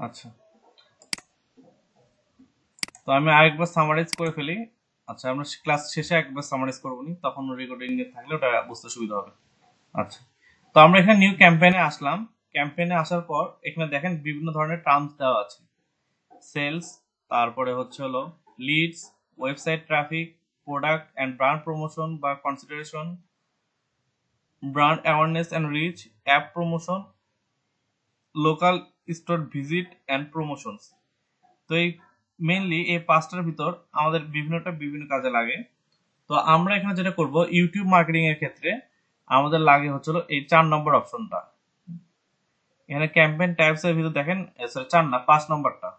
আচ্ছা, তো আমি আরেকবার সামারাইজ করে ফেলি। আচ্ছা, আমরা ক্লাস শেষে একবার সামারাইজ করবো নি, তখন রেকর্ডিং এ থাকলে ওটা বুঝতে সুবিধা হবে। আচ্ছা, তো আমরা এখানে নিউ ক্যাম্পেইনে আসলাম। ক্যাম্পেইনে আসার পর এখানে দেখেন বিভিন্ন ধরনের টার্মস দেওয়া আছে। সেলস, তারপরে হচ্ছে হলো leads, website traffic, product and brand promotion বা consideration, brand awareness and reach, app promotion, local store visit and promotions. তো এই মেইনলি এই পাঁচটার ভিতর আমাদের বিভিন্নটা বিভিন্ন কাজে লাগে। তো আমরা এখানে যেটা করব, ইউটিউব মার্কেটিং এর ক্ষেত্রে আমাদের লাগে হচ্ছিল এই 4 নম্বর অপশনটা। এখানে ক্যাম্পেইন টাইপস এর ভিতর দেখেন, সরি 4 না, 5 নম্বরটা।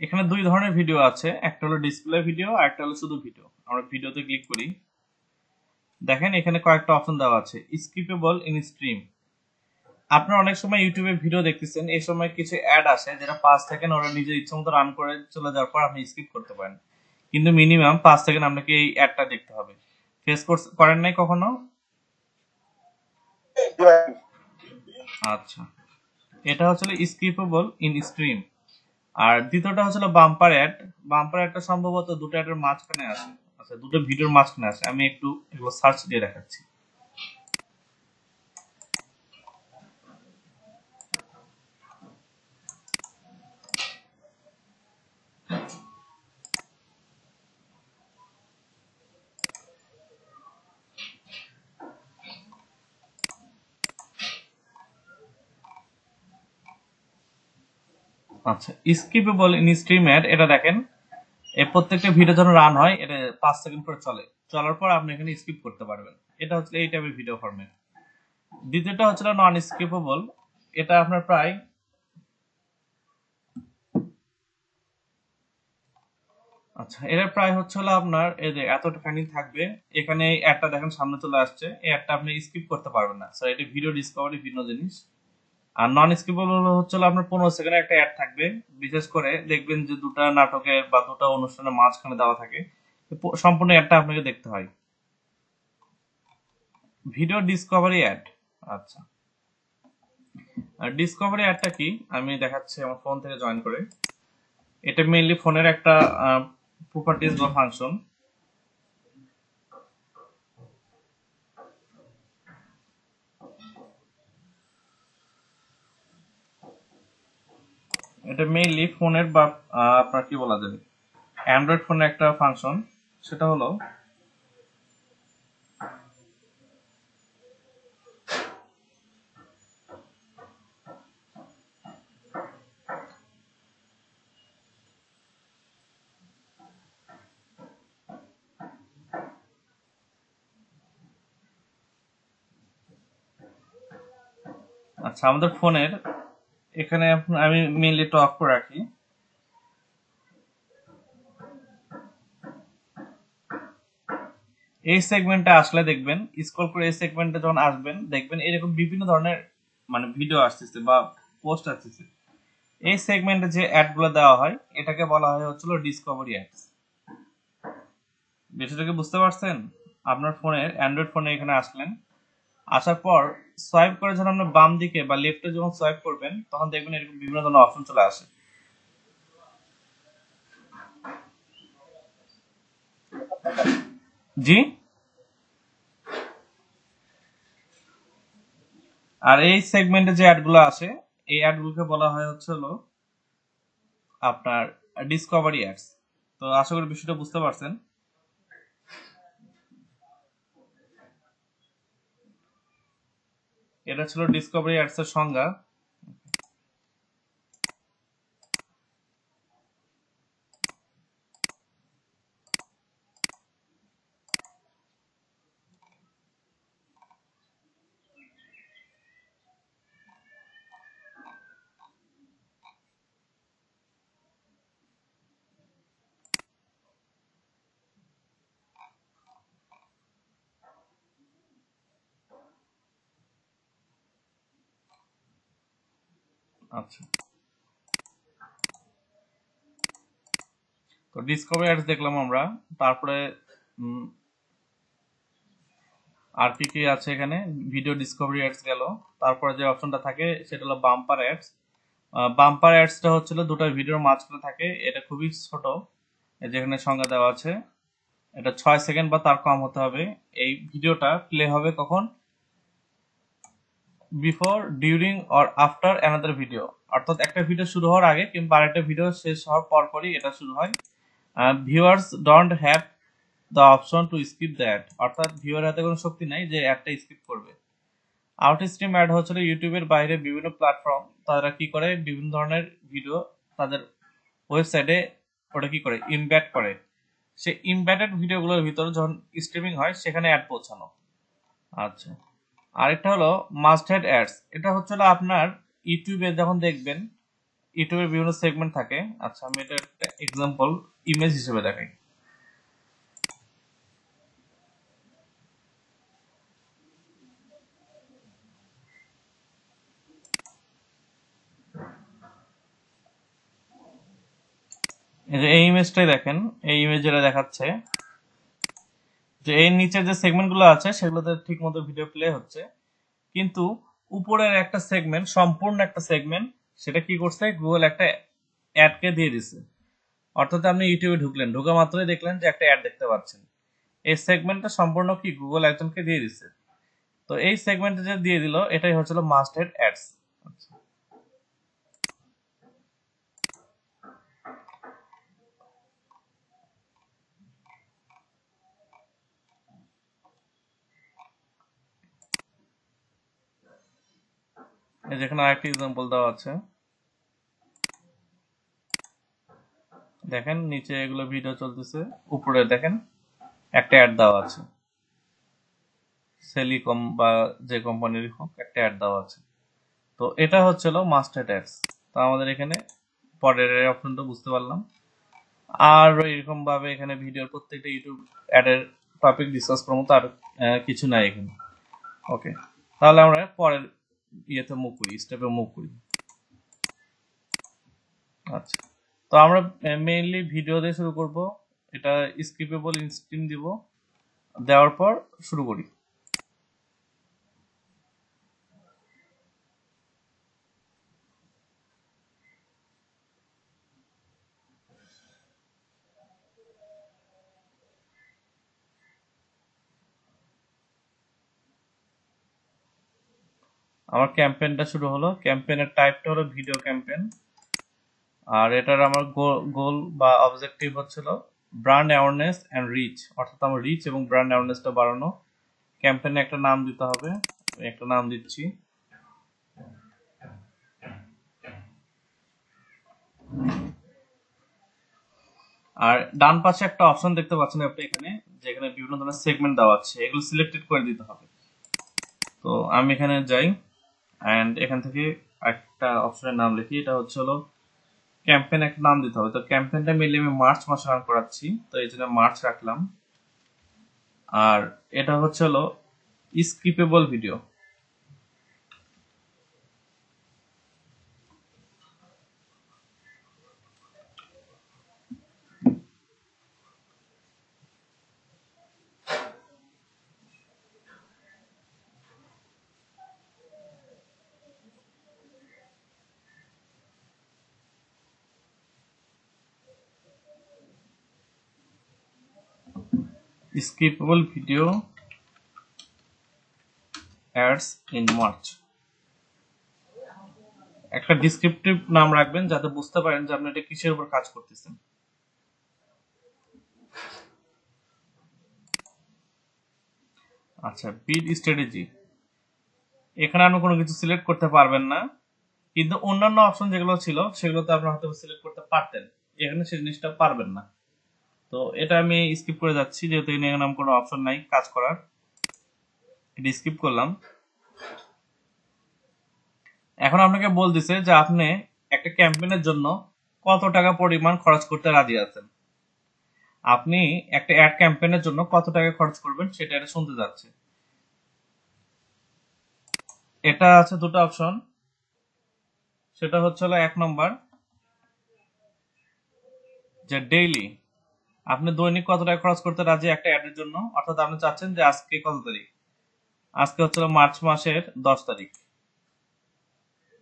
এখানে দুই ধরনের ভিডিও আছে, একটা হলো ডিসপ্লে ভিডিও আর একটা হলো শুধু ভিডিও। আমরা ভিডিওতে ক্লিক করি, দেখেন এখানে কয়েকটা অপশন দেওয়া আছে। স্কিপেবল ইন স্ট্রিম, আপনারা অনেক সময় ইউটিউবে ভিডিও দেখতেছেন, এই সময় কিছু অ্যাড আসে যেটা 5 সেকেন্ড ওরা নিজের ইচ্ছা মতো রান করে চলে যাওয়ার পর আপনি স্কিপ করতে পারেন, কিন্তু মিনিমাম 5 সেকেন্ড আপনাকে এই অ্যাডটা দেখতে হবে। ফেস করেন নাই কখনো? আচ্ছা, এটা হচ্ছে স্কিপেবল ইন স্ট্রিম। আর দ্বিতীয়টা হচ্ছে বাম্পার অ্যাড। বাম্পার অ্যাডটা সম্ভবত দুটো অ্যাডের মাঝখানে আসে। আচ্ছা, দুটো ভিডিওর মাঝখানে আসে। আমি একটু এগুলো সার্চ দিয়ে দেখাচ্ছি। আচ্ছা, স্কিপেবল ইন স্ট্রিম অ্যাড, এটা দেখেন এই প্রত্যেকটা ভিডিও যখন রান হয় এটা 5 সেকেন্ড করে চলে, চলার পর আপনি এখানে স্কিপ করতে পারবেন। এটা হচ্ছে এই টাইপের ভিডিও ফরম্যাট। দ্বিতীয়টা হচ্ছে নন স্কিপেবল। এটা আপনার প্রায়, আচ্ছা এটা প্রায় হচ্ছে হলো আপনার এই যে এতটাখানি থাকবে। এখানে এই অ্যাডটা দেখেন সামনে চলে আসছে, এই অ্যাডটা আপনি স্কিপ করতে পারবেন না। স্যার, এটা ভিডিও ডিসকভারি ভিন্ন জিনিস। আর নন স্কিপেবল হচ্ছে হলো আপনার 15 সেকেন্ডের একটা অ্যাড থাকবে। বিশেষ করে দেখবেন যে দুটো নাটকের বা দুটো অনুষ্ঠানের মাঝখানে দেওয়া থাকে, সম্পূর্ণ অ্যাডটা আপনাকে দেখতে হয়। Video discovery ad. আচ্ছা, আর ডিসকভারি অ্যাডটা কি আমি দেখাচ্ছি আমার ফোন থেকে জয়েন করে। এটা মেইনলি ফোনের একটা প্রপার্টিজ বা ফাংশন। এটা মেইনলি ফোনের বা আপনার কি বলা যায়, অ্যান্ড্রয়েড ফোনের একটা ফাংশন। সেটা হলো, আচ্ছা আমাদের ফোনের এখানে আমি মেইনলি টপ করে রাখি। এই সেগমেন্টে আসলে দেখবেন, স্ক্রল করে এই সেগমেন্টে যখন আসবেন দেখবেন এরকম বিভিন্ন ধরনের মানে ভিডিও আসতেছে বা পোস্ট আসতেছে। এই সেগমেন্টে যে অ্যাড গুলো দেওয়া হয় এটাকে বলা হয় হচ্ছিল ডিসকভারি অ্যাডস। বিষয়টাকে বুঝতে পারছেন? আপনার ফোনের অ্যান্ড্রয়েড ফোনে এখানে আসলেন, আসার পর সোয়াইপ করে যখন আপনি বাম দিকে বা লেফটে যখন সোয়াইপ করবেন তখন দেখবেন এরকম বিভিন্ন ধরনের অপশন চলে আসে। জি, আর এই সেগমেন্টে যে অ্যাডগুলো আসে এই অ্যাডগুলোকে বলা হয় হচ্ছে হলো আপনার ডিসকভারি অ্যাডস। তো আশা করি বিষয়টা বুঝতে পারছেন। এটা ছিল ডিসকভারি অ্যাডস এর সংজ্ঞা। আচ্ছা, তো ডিসকভারি অ্যাডস দেখলাম আমরা। তারপরে আর কি কি আছে এখানে, ভিডিও ডিসকভারি অ্যাডস গেল। তারপরে যে অপশনটা থাকে সেটা হলো বাম্পার অ্যাডস। বাম্পার অ্যাডসটা হচ্ছিল দুটো ভিডিওর মাঝখানে থাকে, এটা খুবই ছোট, যেখানে সংজ্ঞা দেওয়া আছে, এটা 6 সেকেন্ড বা তার কম হতে হবে। এই ভিডিওটা প্লে হবে কখন, before, during or after another video, অর্থাৎ একটা ভিডিও শুরু হওয়ার আগে কিংবা আরেকটা ভিডিও শেষ হওয়ার পরপরই এটা শুরু হয়। Viewers don't have the option to skip the ad, অর্থাৎ ভিউয়ার হাতে কোনো শক্তি নাই যে অ্যাডটা স্কিপ করবে। আউটস্ট্রিম অ্যাড হচ্ছিল ইউটিউবের বাইরে বিভিন্ন প্ল্যাটফর্ম তারা কি করে বিভিন্ন ধরনের ভিডিও তাদের ওয়েবসাইটে ওটা কি করে ইমব্যাক্ট করে, সে ইমব্যাক্টেড ভিডিওগুলোর ভিতরে যখন স্ট্রিমিং হয় সেখানে অ্যাড পৌঁছানো। আচ্ছা, আরেকটা হলো মাস্ট হ্যাড অ্যাডস, এটা হচ্ছে আপনার ইউটিউবে যখন দেখবেন ইউটিউবের বিভিন্ন সেগমেন্ট থাকে। আচ্ছা, আমি এটা একটা এক্সাম্পল ইমেজ হিসেবে দেখাই। এই ইমেজটাই দেখেন, এই ইমেজ যেটা দেখাচ্ছে যে এর নিচে যে সেগমেন্ট গুলো আছে সেগুলোতে ঠিক মতো ভিডিও প্লে হচ্ছে, কিন্তু উপরের একটা সেগমেন্ট, সম্পূর্ণ একটা সেগমেন্ট, সেটা কি করছে, গুগল একটা অ্যাডকে দিয়ে দিছে। অর্থাৎ আপনি ইউটিউবে ঢুকলেন, ঢুকা মাত্রই দেখলেন যে একটা অ্যাড দেখতে পাচ্ছেন, এই সেগমেন্টটা সম্পূর্ণ কি গুগল একজনকে দিয়ে দিছে। তো এই সেগমেন্টে যে দিয়ে দিল এটাই হচ্ছিল মাস্ট হেড অ্যাডস। যেখানে আরেকটি এক্সাম্পল দেওয়া আছে, দেখেন নিচে এগুলো ভিডিও চলতেছে, উপরে দেখেন একটা অ্যাড দেওয়া আছে, সেলিকম বা যে কোম্পানির হোক একটা অ্যাড দেওয়া আছে। তো এটা হচ্ছিল মাস্টার অ্যাডস। তো আমাদের এখানে পরের অপশনটা বুঝতে পারলাম। আর এরকম ভাবে এখানে ভিডিওর প্রত্যেকটা ইউটিউব অ্যাডের টপিক ডিসকাস করবো, তার কিছু নাই এখানে। ওকে, তাহলে আমরা পরের ইয়েতে মুভ করি, স্টেপে মুভ করি। আচ্ছা, তো আমরা মেইনলি ভিডিও দিয়ে শুরু করব, এটা স্কিপেবল ইনস্ট্রিম দিব, দেওয়ার পর শুরু করি। আমার ক্যাম্পেইনটা শুরু হলো, ক্যাম্পেইনের টাইপটা হলো ভিডিও ক্যাম্পেইন, আর এটার আমার গোল বা অবজেক্টিভ হচ্ছিল ব্র্যান্ড অ্যাওয়ারনেস অ্যান্ড রিচ, অর্থাৎ আমার রিচ এবং ব্র্যান্ড অ্যাওয়ারনেসটা বাড়ানো। ক্যাম্পেইনে একটা নাম দিতে হবে, একটা নাম দিচ্ছি। আর ডান পাশে একটা অপশন দেখতে পাচ্ছেন আপনি এখানে, যেখানে বিভিন্ন ধরনের সেগমেন্ট দেওয়া আছে, এগুলো সিলেক্টেড করে দিতে হবে। তো আমি এখানে যাই অ্যান্ড এখান থেকে একটা অপশনের নাম লিখি, এটা হচ্ছে হলো ক্যাম্পেইন, একটা নাম দিতে হবে। তো ক্যাম্পেইনটা মিলিয়ে আমি মার্চ মাসে রান করাচ্ছি, তো এই জন্য মার্চ রাখলাম। আর এটা হচ্ছে হলো skippable video. Skippable video ads in March. একটা ডিসক্রিপটিভ নাম রাখবেন যাতে বুঝতে পারেন যে আপনি এটা কিসের উপর কাজ করতেছেন। আচ্ছা, বিড স্ট্র্যাটেজি, এখানে আপনি কোনো কিছু সিলেক্ট করতে পারবেন না, কিন্তু অন্যান্য অপশন যেগুলো ছিল সেগুলোতে আপনি হয়তো সিলেক্ট করতে পারতেন, এখানে সেই জিনিসটা পারবেন না। তো এটা আমি স্কিপ করে যাচ্ছি, যেহেতু এখানে নাম কোনো অপশন নাই কাজ করার, এটা স্কিপ করলাম। এখন আপনাকে বলতেছে যে আপনি একটা ক্যাম্পেইনের জন্য কত টাকা পরিমাণ খরচ করতে রাজি আছেন, আপনি একটা অ্যাড ক্যাম্পেইনের জন্য কত টাকা খরচ করবেন সেটা এটা শুনতে যাচ্ছে। এটা আছে দুটো অপশন, সেটা হচ্ছে হলো 1 নম্বর যে ডেইলি, আপনি দৈনিক কত টাকা খরচ করতে রাজি একটা অ্যাডের জন্য, অর্থাৎ আপনি চাচ্ছেন যে আজকে কত তারিখ, আজকে হচ্ছিল মার্চ মাসের 10 তারিখ।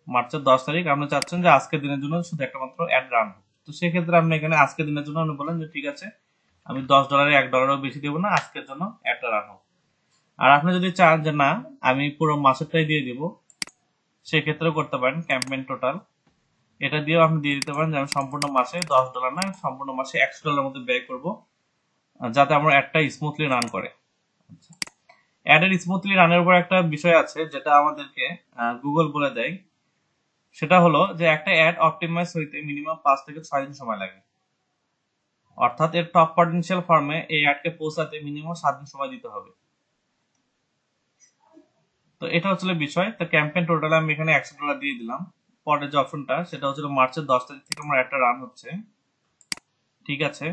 মার্চের 10 তারিখ আপনি চাচ্ছেন যে আজকের দিনের জন্য শুধু একটা মাত্র অ্যাড রান। তো সেক্ষেত্রে আপনি এখানে আজকের দিনের জন্য আপনি বলেন যে ঠিক আছে আমি $10 $1 বেশি দেবো না, আজকের জন্য একটা রান হোক। আর আপনি যদি চান যে না আমি পুরো মাসেরটাই দিয়ে দিব, সেক্ষেত্রেও করতে পারেন ক্যাম্পেইন টোটাল। এটা দিয়েও আপনি দিয়ে দিতে পারেন যে আমি সম্পূর্ণ মাসে $10 না, সম্পূর্ণ মাসে $100 মধ্যে ব্যয় করবো, যাতে আমরা অ্যাডটা স্মুথলি রান করে। অ্যাডের স্মুথলি রানের উপর একটা বিষয় আছে যেটা আমাদেরকে গুগল বলে দেয়, সেটা হলো যে একটা অ্যাড অপটিমাইজ হইতে মিনিমাম 5 থেকে 6 দিন সময় লাগে। অর্থাৎ এর টপ পটেনশিয়াল ফর্মে এই অ্যাডকে পৌঁছাতে মিনিমাম 7 দিন সময় দিতে হবে। তো এটা হচ্ছে বিষয়। তো ক্যাম্পেইন টোটাল আমি এখানে $100 দিয়ে দিলাম। পরের যে অপশনটা সেটা হচ্ছে মার্চের 10 তারিখ থেকে আমার একটা রান হচ্ছে, ঠিক আছে।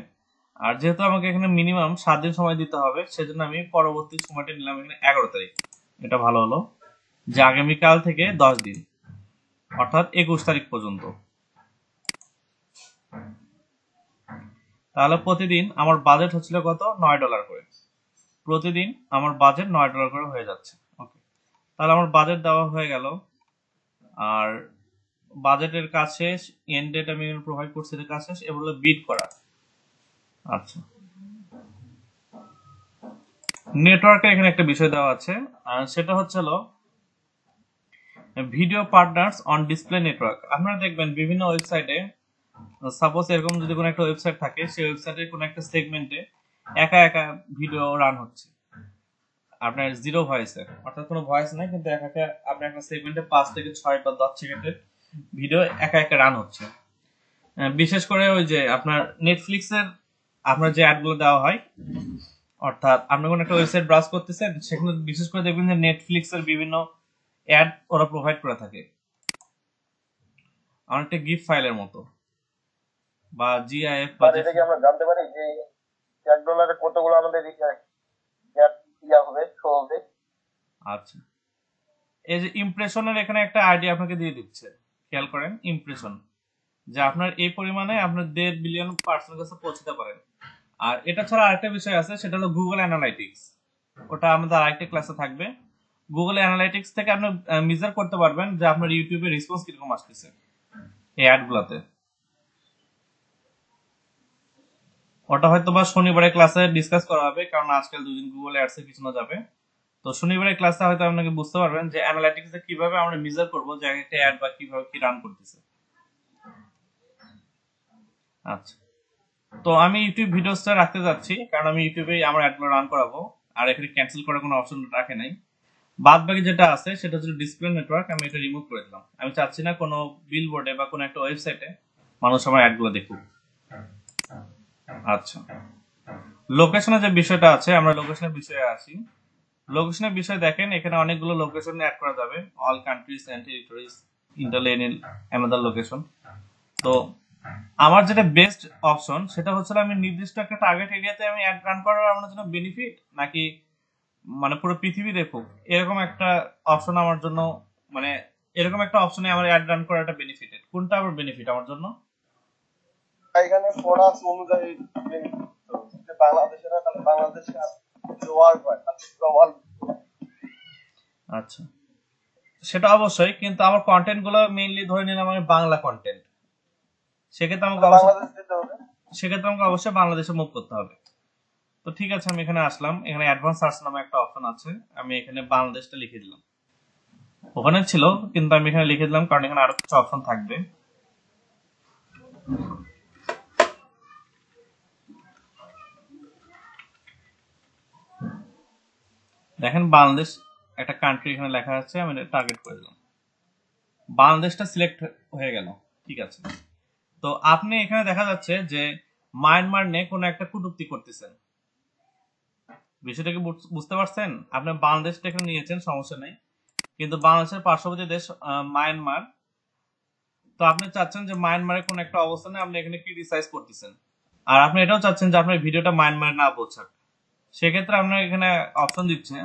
আর যেহেতু আমাকে এখানে মিনিমাম 7 দিন সময় দিতে হবে, সেজন্য আমি পরবর্তী সময়টা নিলাম এখানে 11 তারিখ। এটা ভালো হলো যে আগামীকাল থেকে 10 দিন, অর্থাৎ 21 তারিখ পর্যন্ত। তাহলে প্রতিদিন আমার বাজেট হচ্ছিল কত, $9 করে। প্রতিদিন আমার বাজেট $9 করে হয়ে যাচ্ছে। ওকে, তাহলে আমার বাজেট দেওয়া হয়ে গেল। আর বাজেটের কাজ শেষ, এন্ড ডেট আমি প্রোভাইড করছি, এর কাজ শেষ। এবার হলো বিড করা। আচ্ছা, নেটওয়ার্কের এখানে একটা বিষয় দেওয়া আছে, সেটা হচ্ছে video partners on display network. আপনারা দেখবেন বিভিন্ন ওয়েবসাইটে, সাপোজ এরকম যদি কোনো একটা ওয়েবসাইট থাকে, সেই ওয়েবসাইটের কোনো একটা সেগমেন্টে একা একা ভিডিও রান হচ্ছে আপনার জিরো ভয়েসে, অর্থাৎ কোনো ভয়েস নাই, কিন্তু একা একা আপনার একটা সেগমেন্টে 5 থেকে 6 বা 10 সেকেন্ডের ভিডিও একা একা রান হচ্ছে। বিশেষ করে ওই যে আপনার নেটফ্লিক্সের আপনার যে অ্যাডগুলো দেওয়া হয়, অর্থাৎ আপনি কোনো একটা ওয়েবসাইট ব্রাউজ করতেছেন, সেখানে বিশেষ করে দেখবেন যে নেটফ্লিক্সের বিভিন্ন অ্যাড ওরা প্রোভাইড করে থাকে অনেকটা গিফট ফাইলের মতো বা জিআইএফ বা এটা কি আমরা জানতে পারি যে $1 কতগুলো আমাদের হবে, শো হবে? আচ্ছা, এই যে ইমপ্রেশনের এখানে একটা আইডিয়া আপনাকে দিয়ে দিচ্ছে, খেয়াল করেন ইমপ্রেশন, যে আপনার এই পরিমাণে আপনার 1.5 বিলিয়ন পার্সনের কাছে পৌঁছতে পারেন। আর এটা ছাড়া আরেকটা বিষয় আছে, সেটা হলো গুগল অ্যানালাইটিক্স। ওটা আমাদের আরেকটা ক্লাসে থাকবে। গুগল অ্যানালাইটিক্স থেকে আপনি মেজার করতে পারবেন যে আপনার ইউটিউবে রেসপন্স কিরকম আসতেছে এই অ্যাডগুলোতে। ওটা হয়তো বা শনিবারের ক্লাসে ডিসকাস করা হবে, কারণ আজকাল দুদিন গুগল অ্যাডসে কিছু না যাবে। তো শনিবারের ক্লাসে হয়তো আপনাকে বুঝতে পারবেন যে অ্যানালাইটিক্সে কিভাবে আমরা মেজার করবো যে একটা অ্যাড বা কিভাবে কি রান করতেছে। আচ্ছা, তো আমি ইউটিউব ভিডিওসটা রাখতে যাচ্ছি, কারণ আমি ইউটিউবে আমার অ্যাডগুলো রান করাবো, আর এখানে ক্যান্সেল করার কোনো অপশন রাখে নাই। বাদ বাকি যেটা আছে সেটা হচ্ছে ডিসপ্লে নেটওয়ার্ক, আমি এটা রিমুভ করে দিলাম। আমি চাচ্ছি না কোনো বিলবোর্ডে বা কোনো একটা ওয়েবসাইটে মানুষ আমার অ্যাডগুলো দেখুক। আচ্ছা, লোকেশনের যে বিষয়টা আছে, আমরা লোকেশনের বিষয়ে আসি। লোকেশনের বিষয় দেখেন, এখানে অনেকগুলো লোকেশন অ্যাড করা যাবে, অল কান্ট্রিজ এন্ড টেরিটরিজ, ইন্টারলেন অ্যানাদার লোকেশন। তো আমার যেটা বেস্ট অপশন সেটা হচ্ছে আমি নির্দিষ্ট একটা টার্গেট এরিয়াতে আমি অ্যাড রান করার আমার জন্য বেনিফিট, নাকি মানে পুরো পৃথিবী দেখুক, এরকম একটা অপশন আমার জন্য, মানে এরকম একটা অপশনে আমার অ্যাড রান করাটা বেনিফিটেড, কোনটা আমার বেনিফিট আমার জন্য? এখানে ফরাস অনুযায়ী বাংলাদেশের তাহলে বাংলাদেশে ওয়ার্ল্ড হয়, ওয়ার্ল্ড। আচ্ছা, সেটা অবশ্যই, কিন্তু আমার কন্টেন্ট গুলো মেইনলি ধরে নিলাম আমি বাংলা কন্টেন্ট, সেক্ষেত্রে আমাকে বাংলাদেশ দিতে হবে। অবশ্যই বাংলাদেশে মুভ করতে হবে। তো ঠিক আছে, আমি এখানে আসলাম, এখানে অ্যাডভান্স সার্চ নামে একটা অপশন আছে, আমি এখানে বাংলাদেশটা লিখে দিলাম। ওখানে ছিল কিন্তু আমি এখানে লিখে দিলাম, কারণ এখানে আরো কিছু অপশন থাকবে। দেখেন বাংলাদেশ একটা কান্ট্রি এখানে লেখা আছে, আমি টার্গেট করে দিলাম, বাংলাদেশটা সিলেক্ট হয়ে গেল। ঠিক আছে, তো আপনি এখানে দেখা যাচ্ছে যে মায়ানমার নিয়ে কোনো একটা কটূক্তি করতেছেন, বিষয়টা কি বুঝতে পারছেন? আপনি বাংলাদেশটা এখানে নিয়েছেন, সমস্যা নেই, কিন্তু বাংলাদেশের পার্শ্ববর্তী দেশ মায়ানমার, তো আপনি চাচ্ছেন যে মায়ানমারের কোন একটা অবস্থানে আপনি এখানে ক্রিটিসাইজ করতেছেন, আর আপনি এটাও চাচ্ছেন যে আপনার ভিডিওটা মায়ানমারে না পৌঁছাক। সেক্ষেত্রে আপনার এখানে অপশন দিচ্ছে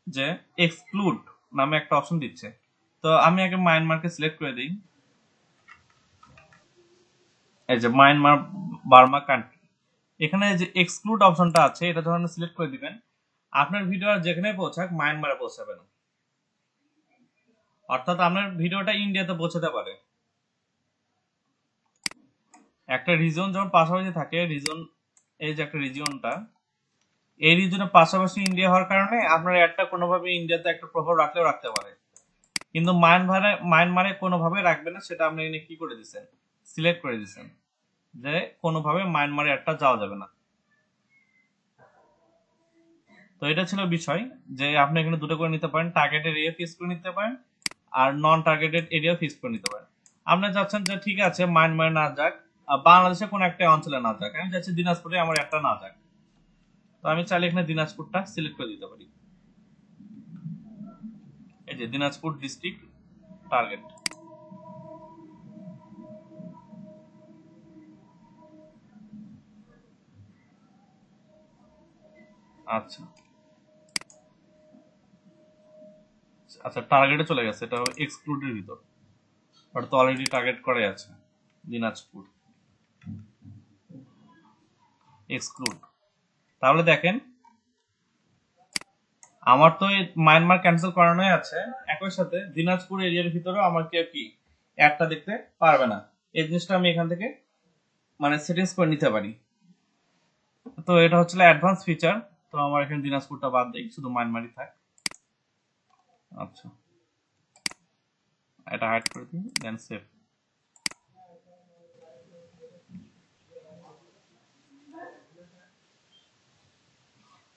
যে এক্সক্লুড নামে একটা অপশন দিচ্ছে। তো আমি আগে মায়ানমারকে সিলেক্ট করে দিই, এই যে মায়ানমার বার্মা কান্ট্রি, এখানে যে এক্সক্লুড অপশনটা আছে এটা যখন সিলেক্ট করে দিবেন, আপনার ভিডিও আর যেখানে পৌঁছাক মায়ানমারে পৌঁছাবে না। অর্থাৎ আপনার ভিডিওটা ইন্ডিয়াতে পৌঁছাতে পারে। একটা রিজন যখন পাশাপাশি থাকে, রিজন এই যে একটা রিজিয়নটা, এই রিজনের পাশাপাশি ইন্ডিয়া হওয়ার কারণে আপনার একটা কোনোভাবে ইন্ডিয়াতে একটা প্রভাব রাখলেও রাখতে পারে, কিন্তু মায়ানমারে কোনোভাবে রাখবে না। সেটা আপনি এখানে কি করে দিচ্ছেন, সিলেক্ট করে দিচ্ছেন যে কোনোভাবে মায়ানমারে একটা যাওয়া যাবে না। তো এটা ছিল বিষয় যে আপনি এখানে দুটো করে নিতে পারেন, টার্গেটেড এরিয়া ফিক্স করে নিতে পারেন আর নন টার্গেটেড এরিয়া ফিক্স করে নিতে পারেন। আপনি চাচ্ছেন যে ঠিক আছে মায়ানমারে না যাক, বাংলাদেশে কোনো একটা অঞ্চলে না যাক, আমি চাচ্ছি দিনাজপুরে আমার একটা না যাক, তো আমি চাইলে এখানে দিনাজপুরটা সিলেক্ট করে দিতে পারি। এই যে দিনাজপুর ডিস্ট্রিক্ট টার্গেট। আচ্ছা আচ্ছা, টার্গেটে চলে গেছে, এটা এক্সক্লুডের ভিতর, ওটা তো অলরেডি টার্গেট করে আছে। দিনাজপুর এক্সক্লুড। তাহলে দেখেন আমার তো এই মায়ানমার ক্যান্সেল করানোই আছে, একই সাথে দিনাজপুর এরিয়ার ভিতরেও আমার কেউ কি একটা দেখতে পারবে না। এই জিনিসটা আমি এখান থেকে মানে সেটিংস করে নিতে পারি। তো এটা হচ্ছে অ্যাডভান্স ফিচার। তো আমার এখানে দিনাজপুরটা বাদ দেই, শুধু মায়ানমারই থাক। আচ্ছা, এটা হাইড করে দিই, দেন সেভ।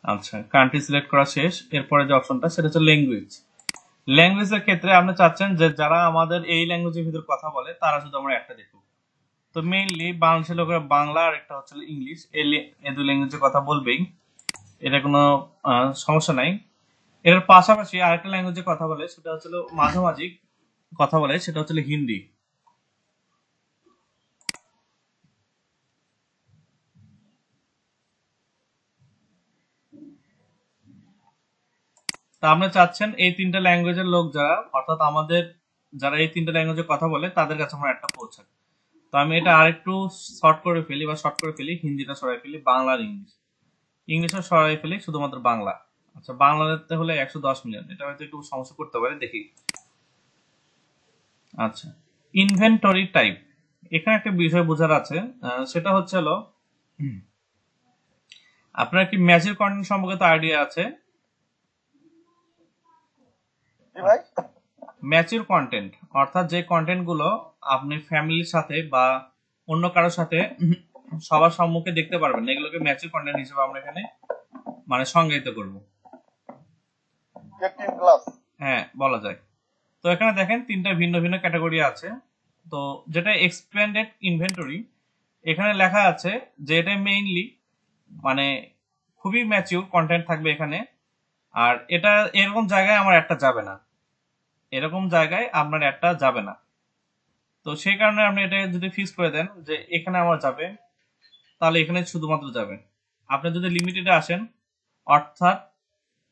আচ্ছা, কান্ট্রি সিলেক্ট করা শেষ। এরপরে যে অপশনটা সেটা হচ্ছে ল্যাঙ্গুয়েজ। ল্যাঙ্গুয়েজের ক্ষেত্রে আপনি চাচ্ছেন যে যারা আমাদের এই ল্যাঙ্গুয়েজের ভিতর কথা বলে তারা শুধু আমরা একটা দেখুক। তো মেইনলি বাংলাদেশের লোকেরা বাংলা আর একটা হচ্ছে ইংলিশ, এই দুই ল্যাঙ্গুয়েজে কথা বলবেই, এটা কোনো সমস্যা নাই। এর পাশাপাশি আরেকটা ল্যাঙ্গুয়েজে কথা বলে, সেটা হচ্ছে মাঝামাঝি কথা বলে, সেটা হচ্ছে হিন্দি। তা আপনি চাচ্ছেন এই তিনটা ল্যাঙ্গুয়েজের লোক যারা, অর্থাৎ আমাদের যারা এই তিনটা ল্যাঙ্গুয়েজে কথা বলে তাদের কাছে আমার একটা পৌঁছাক। তো আমি এটা আরেকটু শর্ট করে ফেলি, হিন্দিটা সরাই ফেলি, বাংলা আর ইংলিশ, ইংলিশও সরাই ফেলি, শুধুমাত্র বাংলা। আচ্ছা, বাংলাতে হলে 110 মিলিয়ন, এটা হয়তো একটু সমস্যা করতে পারে, দেখি। আচ্ছা, ইনভেন্টরি টাইপ, এখানে একটা বিষয় বোঝার আছে, সেটা হচ্ছে হলো আপনার কি ম্যাচের কন্টেন্ট সম্পর্কে তো আইডিয়া আছে? ভাই ম্যাচিউর কন্টেন্ট অর্থাৎ যে কন্টেন্ট গুলো আপনি ফ্যামিলির সাথে বা অন্য কারোর সাথে সবার সম্মুখে দেখতে পারবেন, এগুলোকে ম্যাচিউর কন্টেন্ট হিসেবে আমরা এখানে মানে সংজ্ঞায়িত করব। 18+। হ্যাঁ, বলা যায়। তো এখানে দেখেন তিনটা ভিন্ন ভিন্ন ক্যাটাগরি আছে। তো যেটা এক্সপ্যান্ডেড ইনভেন্টরি, এখানে লেখা আছে যে এটা মেইনলি মানে খুবই ম্যাচিউর কন্টেন্ট থাকবে এখানে। আর এটা এরকম জায়গায় আমার একটা যাবে না, এরকম জায়গায় আপনার একটা যাবে না। তো সেই কারণে আপনি এটা যদি ফিক্স করে দেন যে এখানে আমার যাবে, তাহলে এখানে শুধুমাত্র যাবে। আপনি যদি লিমিটেডে আসেন, অর্থাৎ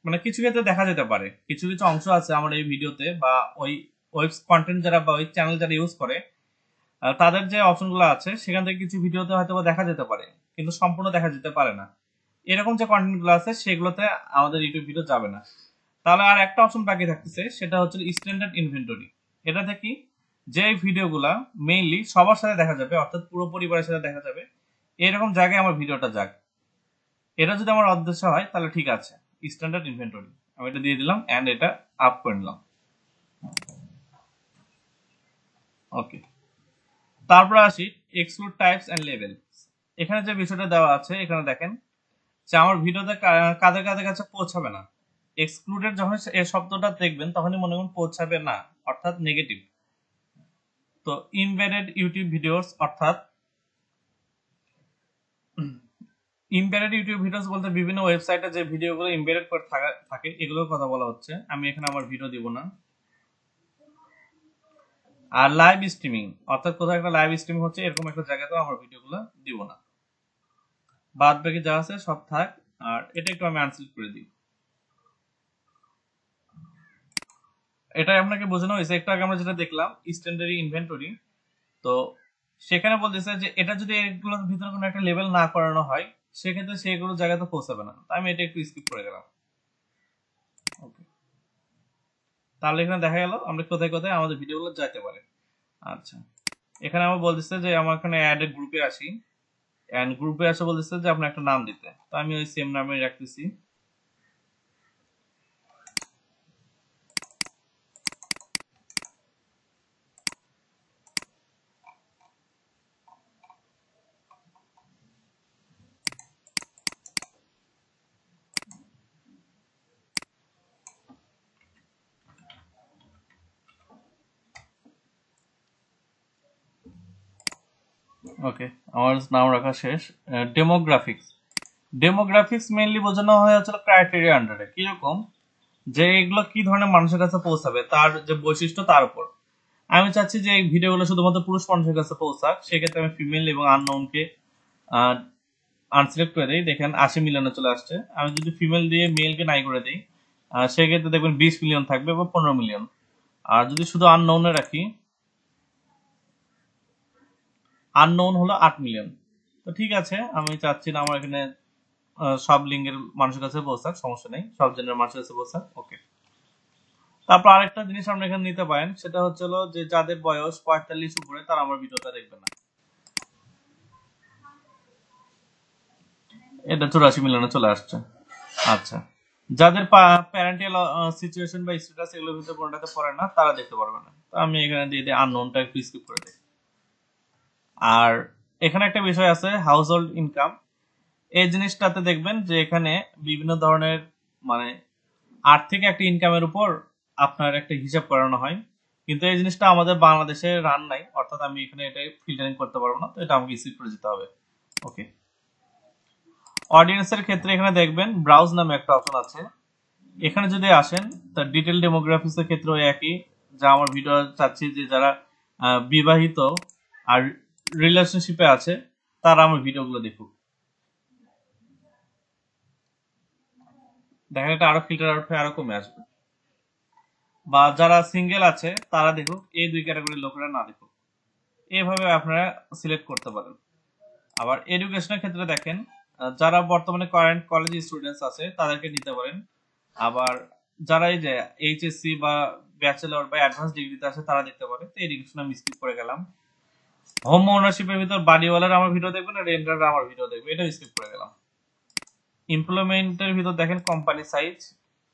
মানে কিছু ক্ষেত্রে দেখা যেতে পারে কিছু কিছু অংশ আছে আমার এই ভিডিওতে বা ওই ওয়েব কন্টেন্ট যারা বা ওই চ্যানেল যারা ইউজ করে, তাদের যে অপশনগুলো আছে সেখান থেকে কিছু ভিডিওতে হয়তো দেখা যেতে পারে, কিন্তু সম্পূর্ণ দেখা যেতে পারে না। এরকম যে কন্টেন্টগুলো আছে সেগুলোতে আমাদের ইউটিউব ভিডিও যাবে না। তাহলে আর একটা অপশন বাকি থাকতেছে, সেটা হচ্ছে স্ট্যান্ডার্ড ইনভেন্টরি। এটাতে কি যে ভিডিওগুলা মেইনলি সবার সাথে দেখা যাবে, অর্থাৎ পুরো পরিবারের সাথে দেখা যাবে, এরকম জায়গায় আমার ভিডিওটা যাক। এটা যদি আমার উদ্দেশ্য হয় তাহলে ঠিক আছে, স্ট্যান্ডার্ড ইনভেন্টরি আমি এটা দিয়ে দিলাম এন্ড এটা আপ করে নিলাম। ওকে, তারপর আসি এক্সক্লুড টাইপস এন্ড লেভেলস। এখানে যে বিষয়টা দেওয়া আছে এখানে দেখেন যে আমার ভিডিওতে কাদের কাদের কাছে পৌঁছাবে না। এক্সক্লুডেড যখন এই শব্দটা দেখবেন তখনই মনে করুন পৌঁছাবে না, অর্থাৎ নেগেটিভ। তো ইমবেডেড ইউটিউব ভিডিওস, অর্থাৎ ইমবেডেড ইউটিউব ভিডিওস বলতে বিভিন্ন ওয়েবসাইটে যে ভিডিওগুলো ইমবেডেড করে থাকে এগুলোর কথা বলা হচ্ছে। আমি এখানে আমার ভিডিও দিব না। আর লাইভ স্ট্রিমিং, অর্থাৎ কোথাও একটা লাইভ স্ট্রিমিং হচ্ছে এরকম একটা জায়গাতেও আমার ভিডিওগুলো দিব না। বাদ বাকি যা আছে সব থাক। আর এটা একটু আমি আনসিলেক্ট করে দিই। এটাই আপনাকে বোঝানো হয়েছে একটু আগে আমরা যেটা দেখলাম স্ট্যান্ডার্ড ইনভেন্টরি। তো সেখানে বলতেছে যে এটা যদি এগুলোর ভিতরে কোনো একটা লেভেল না করানো হয় সেক্ষেত্রে সেগুলো জায়গাতে পৌঁছাবে না। তাই আমি এটা একটু স্কিপ করে গেলাম। তাহলে এখানে দেখা গেল আমরা কোথায় কোথায় আমাদের ভিডিওগুলো যাইতে পারে। আচ্ছা, এখানে আমার বলতেছে যে আমার এখানে অ্যাড এ গ্রুপে আসি, এন্ড গ্রুপে আসে বলতেছে যে আপনার একটা নাম দিতে, তো আমি ওই সেম নামে রাখতেছি। ওকে, আমার নাম রাখা শেষ। ডেমোগ্রাফিক্স, ডেমোগ্রাফিক্স মেইনলি বোঝানো হয় হচ্ছে ক্রাইটেরিয়া আন্ডারে, কিরকম যে এগুলো কি ধরনের মানুষের কাছে পৌঁছাবে তার যে বৈশিষ্ট্য তার উপর। আমি চাচ্ছি যে এই ভিডিওগুলো শুধুমাত্র পুরুষ মানুষের কাছে পৌঁছাক, সেক্ষেত্রে আমি ফিমেল এবং আননোনকে আনসিলেক্ট করে দিই। দেখেন 80 মিলিয়নে চলে আসছে। আমি যদি ফিমেল দিয়ে মেলকে নাই করে দিই, সেক্ষেত্রে দেখবেন 20 মিলিয়ন থাকবে বা 15 মিলিয়ন। আর যদি শুধু আননোনে রাখি, আননোন হলো 8 মিলিয়ন। তো ঠিক আছে, আমি চাচ্ছি না আমার এখানে সব লিঙ্গের মানুষের কাছে পৌঁছাক, সমস্যা নেই, সব জেনারেল মানুষের কাছে পৌঁছাক। ওকে, তারপর আরেকটা জিনিস আমরা এখানে নিতে পারেন, সেটা হচ্ছে যে যাদের বয়স 45 উপরে তারা আমার ভিডিওটা দেখবে না। এটা 84 মিলিয়নে চলে আসছে। আচ্ছা, যাদের প্যারেন্টাল সিচুয়েশন বা স্ট্যাটাস এগুলোর ভিতরে কোনটাতে পড়ে না তারা দেখতে পারবে না। তো আমি এখানে দিয়ে দিই আননোনটা একটু স্কিপ করে দিই। আর এখানে একটা বিষয় আছে হাউস হোল্ড ইনকাম, এই জিনিসটাতে দেখবেন যে এখানে বিভিন্ন ধরনের মানে আর্থিক একটা ইনকামের উপর আপনার একটা হিসাব করানো হয়, কিন্তু এই জিনিসটা আমাদের বাংলাদেশে রান নাই, অর্থাৎ আমি এখানে এটা ফিল্টারিং করতে পারবো না, তো এটা আমাকে স্কিপ করে যেতে হবে। ওকে, অডিয়েন্সের ক্ষেত্রে এখানে দেখবেন ব্রাউজ নামে একটা অপশন আছে। এখানে যদি আসেন, তার ডিটেল ডেমোগ্রাফিক্স এর ক্ষেত্রে একই, যা আমার ভিডিও চাচ্ছি যে যারা বিবাহিত আর রিলেশনশিপে আছে তারা আমার ভিডিওগুলো দেখুক। দেখা এটা আরো ফিল্টার আউট হয়ে আরো কমে আসবে। বা যারা সিঙ্গেল আছে তারা দেখুক, এই দুই ক্যাটাগরির লোকেরা না দেখুক। এইভাবে আপনারা সিলেক্ট করতে পারেন। আবার এডুকেশনের ক্ষেত্রে দেখেন, যারা বর্তমানে কারেন্ট কলেজ স্টুডেন্টস আছে তাদেরকে নিতে পারেন। আবার যারা এই যে এইচএসসি বা ব্যাচেলর বা অ্যাডভান্স ডিগ্রিতে আছে তারা দেখতে পারে। তো এডুকেশন আমি স্কিপ করে গেলাম। হোম ওনারশিপের ভিতর বাড়িওয়ালার আমার ভিডিও দেখবেন, রেন্টার আমার ভিডিও দেখবে, এটা স্কিপ করে গেলাম। এমপ্লয়মেন্টের ভিতর দেখেন কোম্পানি সাইজ,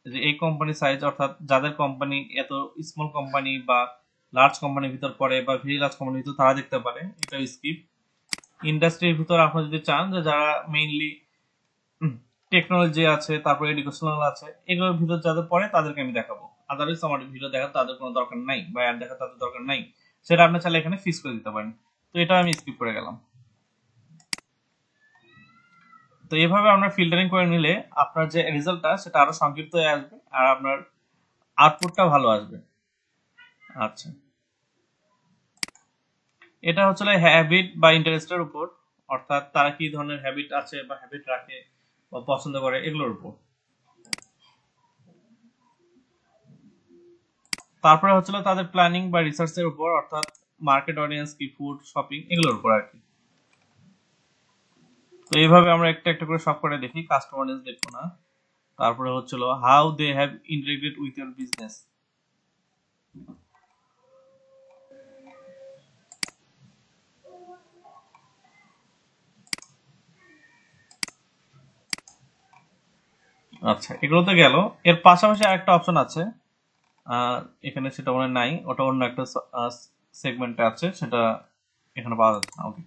যে এই কোম্পানি সাইজ অর্থাৎ যাদের কোম্পানি এত স্মল কোম্পানি বা লার্জ কোম্পানির ভিতর পড়ে বা ভেরি লার্জ কোম্পানির ভিতর তারা দেখতে পারে, এটা স্কিপ। ইন্ডাস্ট্রির ভিতর আপনারা যদি চান যে যারা মেইনলি টেকনোলজি আছে, তারপর এডুকেশনাল আছে, এগুলোর ভিতর যাদের পড়ে তাদেরকে আমি দেখাবো। আদারওয়াইজ আমার ভিডিও দেখা তাদের কোনো দরকার নাই বা অ্যাড দেখা তাদের দরকার নাই, সেটা আপনি চাইলে এখানে ফিক্স করে দিতে পারেন। তো এটা আমি স্কিপ করে গেলাম। তো এইভাবে আমরা ফিল্টারিং করে নিলে আপনার যে রেজাল্টটা সেটা আরো সংক্ষিপ্ত হয়ে আসবে আর আপনার আউটপুটটা ভালো আসবে। আচ্ছা, এটা হচ্ছে হ্যাবিট বা ইন্টারেস্টের উপর, অর্থাৎ তারা কি ধরনের হ্যাবিট আছে বা হ্যাবিট রাখে বা পছন্দ করে এগুলোর উপর। তারপরে হচ্ছিল তাদের প্ল্যানিং বা রিসার্চের উপর, অর্থাৎ মার্কেট অডিয়েন্স কি, ফুড, শপিং, এগুলোর উপর আর কি। তো এইভাবে আমরা একটা একটা করে সব করে দেখি, কাস্টমার অডিয়েন্স দেখবো না। তারপরে হচ্ছিল how they have integrated with your business. আচ্ছা, এগুলো তো গেল। এর পাশাপাশি আরেকটা অপশন আছে, এখানে সেটা মনে হয় নাই, ওটা অন্য একটা সেগমেন্টে আছে, সেটা এখানে পাওয়া যাচ্ছে না। ওকে,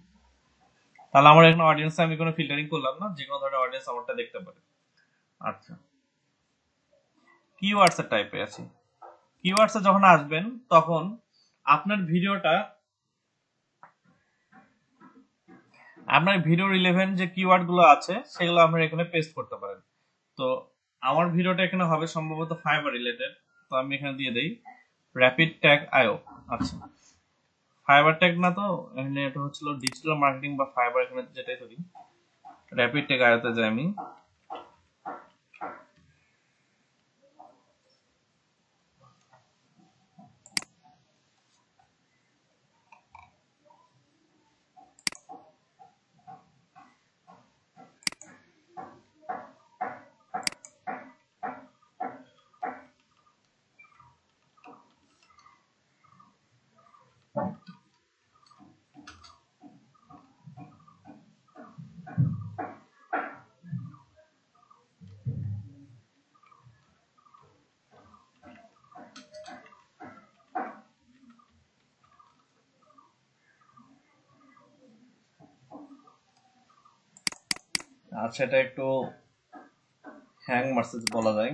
তাহলে আমার এখানে অডিয়েন্সে আমি কোনো ফিল্টারিং করলাম না, যে কোনো ধরনের অডিয়েন্স আমারটা দেখতে পারে। আচ্ছা, কিওয়ার্ডস এর টাইপে আছে। কিওয়ার্ডস এ যখন আসবেন তখন আপনার ভিডিওটা, আপনার ভিডিও রিলেভেন্ট যে কিওয়ার্ড গুলো আছে সেগুলো আপনার এখানে পেস্ট করতে পারেন। তো আমার ভিডিওটা এখানে হবে সম্ভবত ফাইবার রিলেটেড, তো আমি এখানে দিয়ে দেই র্যাপিড ট্যাগ আইও। আচ্ছা, ফাইবার ট্যাগ না, তো এখানে এটা হচ্ছিল ডিজিটাল মার্কেটিং বা ফাইবার, এখানে যেটাই ধরি র্যাপিড ট্যাগ আইওতে যাই আমি। আচ্ছা, এটা একটু হ্যাং মারছে বলা যায়।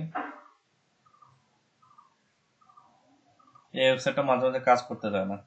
এই ওয়েবসাইটটা মাঝে মাঝে কাজ করতে চায় না।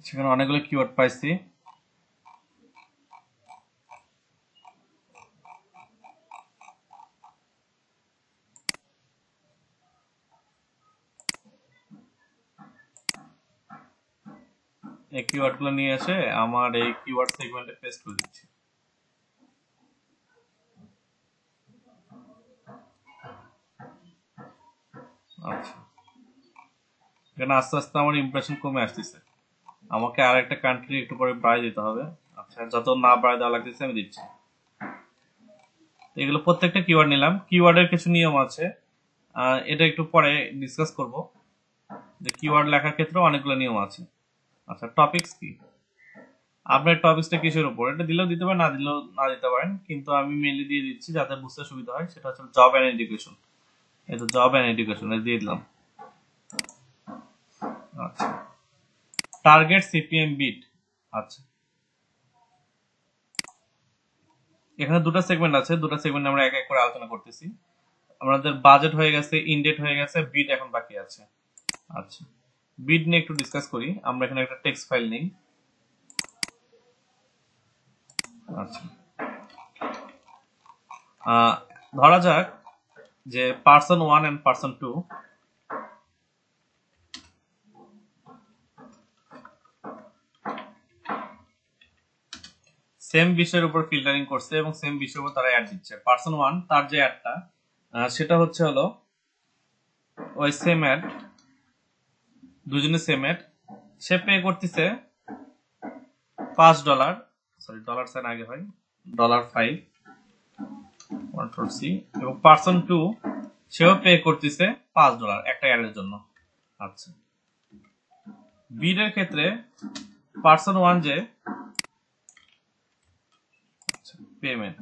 সেখানে অনেকগুলো কিওয়ার্ড পাইছি। এই কিওয়ার্ড গুলো নিয়ে এসে আমার এই কিওয়ার্ড সেগমেন্টে পেস্ট করে দিচ্ছি। আচ্ছা, এখানে আস্তে আস্তে আমার ইমপ্রেশন কমে আসতেছে। আমাকে আর একটা কান্ট্রি একটু পরে বাড়াই দিতে হবে। আচ্ছা, যত না বাড়াই দেওয়া লাগতেছে আমি দিচ্ছি। এগুলো প্রত্যেকটা কিওয়ার্ড নিলাম। কিওয়ার্ডের কিছু নিয়ম আছে, এটা একটু পরে ডিসকাস করব, যে কিওয়ার্ড লেখার ক্ষেত্রে অনেকগুলো নিয়ম আছে। আচ্ছা, টপিকস কি? আপনার টপিকসটা কিসের উপর? এটা দিলেও দিতে পারেন, না দিলেও না দিতে পারেন, কিন্তু আমি মেনলি দিয়ে দিচ্ছি যাতে বুঝতে সুবিধা হয়। সেটা হচ্ছে জব অ্যান্ড এডুকেশন। এই তো জব অ্যান্ড এডুকেশন দিয়ে দিলাম। আচ্ছা, টার্গেট সিপিএম বিট। আচ্ছা, এখানে দুটো সেগমেন্ট আছে, দুটো সেগমেন্ট আমরা এক এক করে আলোচনা করতেছি। আমাদের বাজেট হয়ে গেছে, ইনডেট হয়ে গেছে, বিট এখন বাকি আছে। আচ্ছা, বিট নিয়ে একটু ডিসকাস করি। আমরা এখানে একটা টেক্সট ফাইল নেই। আচ্ছা, ধরা যাক যে পার্সন 1 এন্ড পার্সন 2 সেম বিষয়ের উপর ফিল্টারিং করছে এবং সেম বিষয়ের উপর তারা অ্যাড দিচ্ছে। পার্সন 1 তার যে অ্যাডটা সেটা হচ্ছে হলো ওই সেম অ্যাড, দুজনে সেম অ্যাড। সে পে করতেছে $5, সরি ডলার সাইন আগে হয়, $5 কন্ট্রোল-সি, এবং পার্সন 2 সেও পে করতেছে $5 একটা অ্যাডের জন্য। আচ্ছা, বিডের ক্ষেত্রে পার্সন 1 যে পেমেন্ট,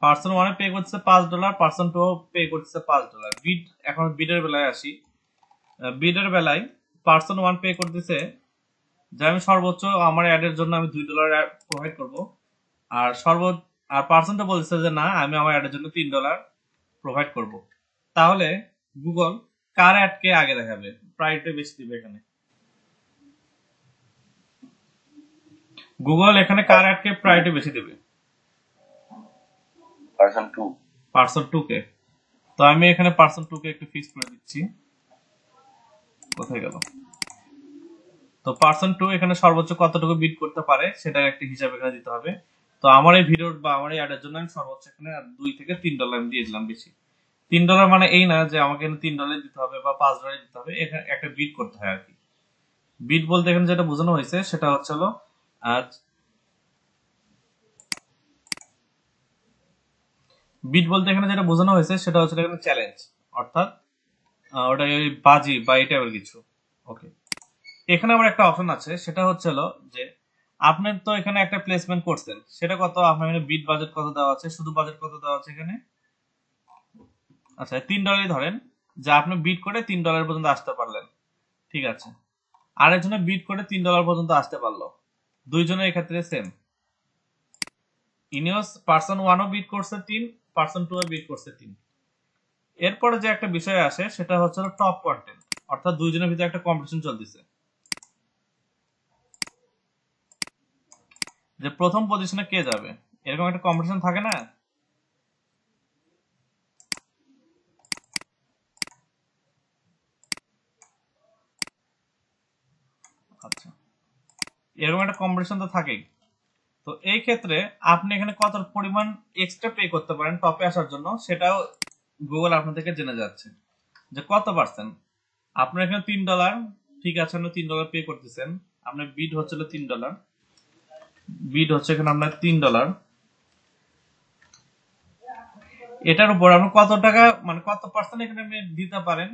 পার্সন 1 পে করতেছে $5, পার্সন 2 পে করতেছে $5। বিড, এখন বিডের বেলায় আসি। বিডের বেলায় পার্সন 1 পে করতেছে যে আমি সর্বোচ্চ আমার অ্যাডের জন্য আমি $2 প্রোভাইড করব, আর আর পার্সন 2 বলতেছে যে না, আমি আমার অ্যাডের জন্য $3 প্রোভাইড করব। তাহলে গুগল কার অ্যাডকে আগে দেখাবে, প্রায়োরিটি বেশি দিবে? এখানে গুগল এখানে কার অ্যাডকে প্রায়োরিটি বেশি দেবে? পার্সন 2 কে। তো আমি এখানে পার্সন 2 কে একটু ফিক্স করে দিচ্ছি। কোথায় গেল? তো পার্সন 2 এখানে সর্বোচ্চ কতটুকু বিট করতে পারে সেটার একটা হিসাব এখানে দিতে হবে। তো আমার এই ভিডিওর বা আমার এই অ্যাডের জন্য আমি সর্বোচ্চ এখানে $2 থেকে $3 আমি দিয়ে দিলাম বেশি। $3 মানে এই না যে আমাকে $3 দিতে হবে বা $5 দিতে হবে, এখানে একটা বিট করতে হয় আর কি। বিট বলতে এখানে যেটা বোঝানো হয়েছে সেটা হচ্ছে হলো বিট বলতে এখানে যেটা বোঝানো হয়েছে সেটা হচ্ছে এখানে চ্যালেঞ্জ, অর্থাৎ ওটা ওই বাজি বা এই টাইপের কিছু। ওকে, এখানে আবার একটা অপশন আছে, সেটা হচ্ছে হলো যে আপনি তো এখানে একটা প্লেসমেন্ট করছেন, সেটা কত, আপনার এখানে বিট বাজেট কত দেওয়া আছে, শুধু বাজেট কত দেওয়া আছে এখানে, আচ্ছা $3 ধরেন যে আপনি বিট করে $3 পর্যন্ত আসতে পারলেন, ঠিক আছে। আরেকজনে বিট করে $3 পর্যন্ত আসতে পারলো, দুইজনের এক্ষেত্রে সেম। ইনিওস পার্সন 1ও বিট করছে 3, পার্সন 2ও বিট করছে 3। এরপরে যে একটা বিষয় আসে সেটা হচ্ছে টপ কন্টেন্ট, অর্থাৎ দুইজনের ভিতরে একটা কম্পিটিশন চলতেছে যে প্রথম পজিশনে কে যাবে, এরকম একটা কম্পিটিশন থাকে না। আচ্ছা, এরকম একটা কম্পিটিশন তো থাকেই। তো এই ক্ষেত্রে আপনি এখানে কত পরিমাণ এক্সট্রা পে করতে পারেন টপে আসার জন্য, সেটাও গুগল আপনার থেকে জেনে যাচ্ছে যে কত পার্সেন্ট। আপনার এখানে $3, ঠিক আছে, আপনি $3 পে করতেছেন, আপনার বিড হচ্ছিল $3, বিড হচ্ছে এখানে আপনার $3। এটার উপর আপনি কত টাকা মানে কত পার্সেন্ট এখানে আপনি দিতে পারেন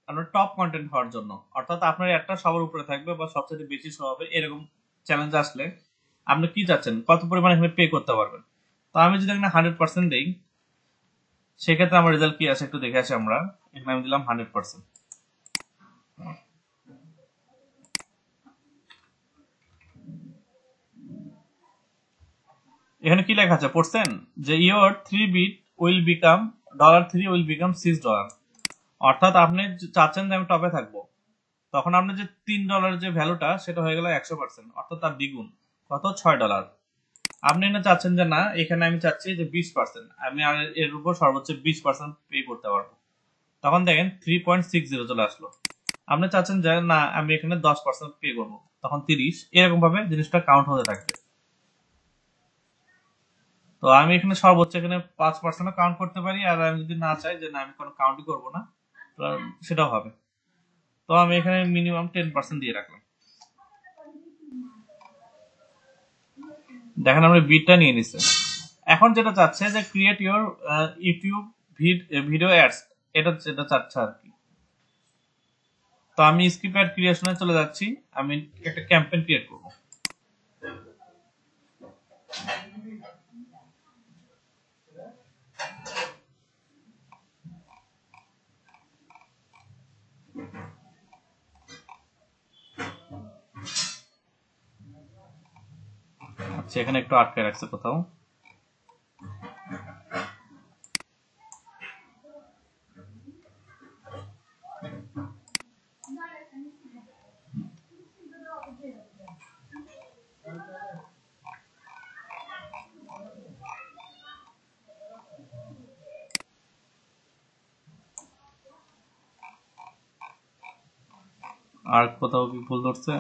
আপনার টপ কন্টেন্ট হওয়ার জন্য, অর্থাৎ আপনার একটা সবার উপরে থাকবে বা সবচেয়ে বেশি শো হবে, এরকম চ্যালেঞ্জ আসলে আপনি কি চাচ্ছেন কত পরিমাণ এখানে পে করতে পারবেন। তো আমি যদি এখানে 100% দিই, সেক্ষেত্রে আমার রেজাল্ট কি আছে একটু দেখে আসি আমরা। এখানে আমি দিলাম 100%। এখানে কি লেখা আছে পড়ছেন যে your 3 bit will become $3 will become $6, অর্থাৎ আপনি চাচ্ছেন যে আমি টপে থাকবো, তখন আপনার যে $3 যে ভ্যালুটা সেটা হয়ে গেল 100%, অর্থাৎ তার দ্বিগুণ, কত $6। আপনি এখানে চাচ্ছেন যে না, এখানে আমি চাচ্ছি যে 20%, আমি আর এর উপর সর্বোচ্চ 20% পে করতে পারবো, তখন দেখেন 3.60 চলে আসলো। আপনি চাচ্ছেন যে না আমি এখানে 10% পে করবো, তখন 30, এরকম ভাবে জিনিসটা কাউন্ট হতে থাকবে। তো আমি এখানে সর্বোচ্চ এখানে 5% কাউন্ট করতে পারি, আর আমি যদি না চাই যে না আমি কোনো কাউন্টই করবো না, তো সেটাও হবে। তো আমি এখানে মিনিমাম 10% দিয়ে রাখলাম। দেখেন আমরা বিটটা নিয়ে নিছে। এখন যেটা চাচ্ছে যে create your YouTube video ads, এটা যেটা চাচ্ছে আর কি। তো আমি স্কিপ অ্যাড ক্রিয়েশনে চলে যাচ্ছি, আমি একটা ক্যাম্পেইন ক্রিয়েট করব। আচ্ছা, এখানে একটু আটকে রাখছে কোথাও। আর কোথাও কি ভুল ধরছে?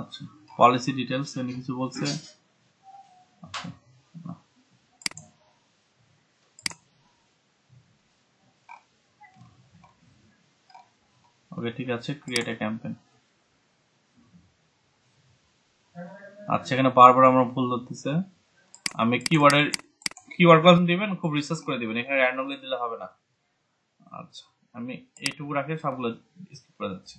আচ্ছা, পলিসি ডিটেলস এমনি কিছু বলছে। আচ্ছা, ওকে ঠিক আছে, ক্রিয়েট এ ক্যাম্পেইন। আচ্ছা, এখানে বারবার আমরা ভুল ধরতেছে। আমি কিওয়ার্ড কখন দিবেন খুব রিসার্চ করে দিবেন, এখানে র্যান্ডমলি দিলে হবে না। আচ্ছা, আমি এইটুকু রাখে সবগুলো স্কিপ করে যাচ্ছি।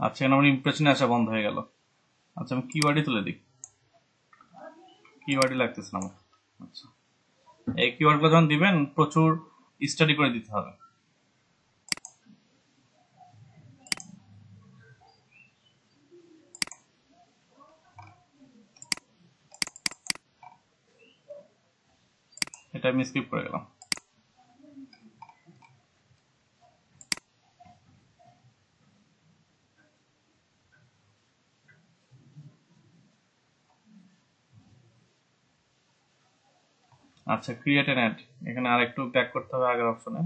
আচ্ছা, এখানে আমার ইমপ্রেশনে আসা বন্ধ হয়ে গেল। আচ্ছা, আমি কিওয়ার্ডই তুলে দিই, কিওয়ার্ডই লাগতেছে না আমার। আচ্ছা, এই কিওয়ার্ড গুলো যখন দিবেন প্রচুর স্টাডি করে দিতে হবে। এটা আমি স্কিপ করে গেলাম। আচ্ছা, ক্রিয়েট এন অ্যাড, এখানে আরেকটু ব্যাক করতে হবে আগের অপশনে,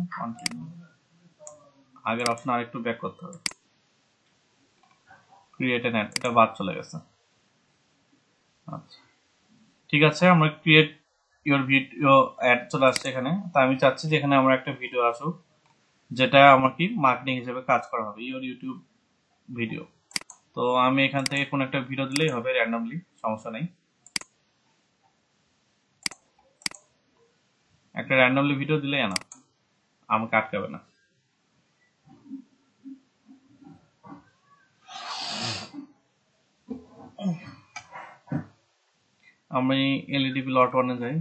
আগের অপশনে আরেকটু ব্যাক করতে হবে। ক্রিয়েট এন অ্যাড, এটা বাদ চলে গেছে। আচ্ছা ঠিক আছে, আমরা ক্রিয়েট ইওর ভিডিও অ্যাড চলে আসছে এখানে। তা আমি চাচ্ছি যে এখানে আমার একটা ভিডিও আসুক, যেটা আমার কি মার্কেটিং হিসেবে কাজ করা হবে, ইওর ইউটিউব ভিডিও। তো আমি এখান থেকে কোন একটা ভিডিও দিলেই হবে র্যান্ডমলি, সমস্যা নেই। একটা র্যান্ডমলি ভিডিও দিলেই না, আমাকে আটকাবে না। আমি এলইডি লট 1 এ যাই।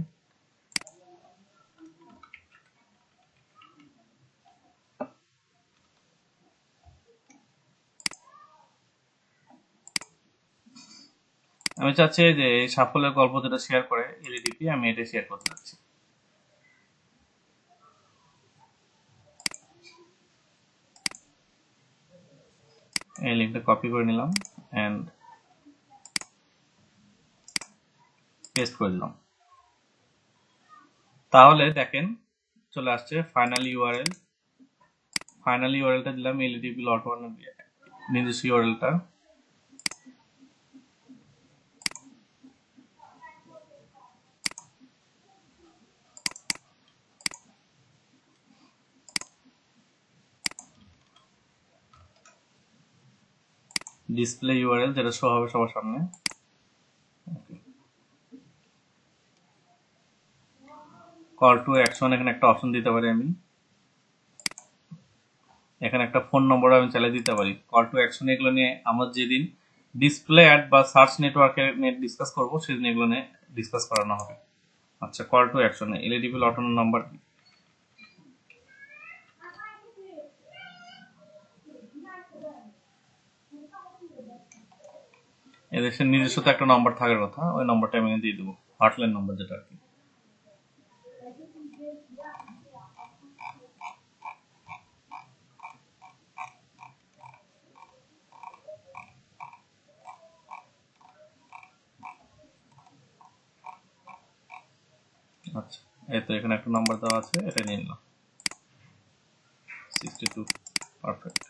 আমি চাচ্ছি যে এই সাফল্যের গল্প যেটা শেয়ার করে এলইডিপি, আমি এটা শেয়ার করতে চাচ্ছি। এই লিঙ্কটা কপি করে নিলাম এন্ড পেস্ট করে দিলাম। তাহলে দেখেন চলে আসছে ফাইনাল ইউআরএল। ফাইনাল ইউআরএলটা দিলাম এলইডিপি লট 1 এর নিজস্ব ইউআরএলটা। ডিসপ্লে ইউআরএল যেটা শো হবে সবার সামনে। কল টু অ্যাকশন, এখানে একটা অপশন দিতে পারি আমি, এখানে একটা ফোন নম্বর আমি চালিয়ে দিতে পারি। কল টু অ্যাকশন এগুলো নিয়ে আমরা যেদিন ডিসপ্লে অ্যাড বা সার্চ নেটওয়ার্কের নিয়ে ডিসকাস করবো সেদিন এগুলো নিয়ে ডিসকাস করানো হবে। আচ্ছা, call to action এলইডিপি lot 1 number কি? এদেশের নিজস্ব তো একটা নম্বর থাকার কথা, ওই নম্বরটা আমি দিয়ে দেবো, হটলাইন নম্বর যেটা আর কি। আচ্ছা, এই তো এখানে একটা নাম্বার দেওয়া আছে, এটা নিয়ে নিলাম 62। পারফেক্ট।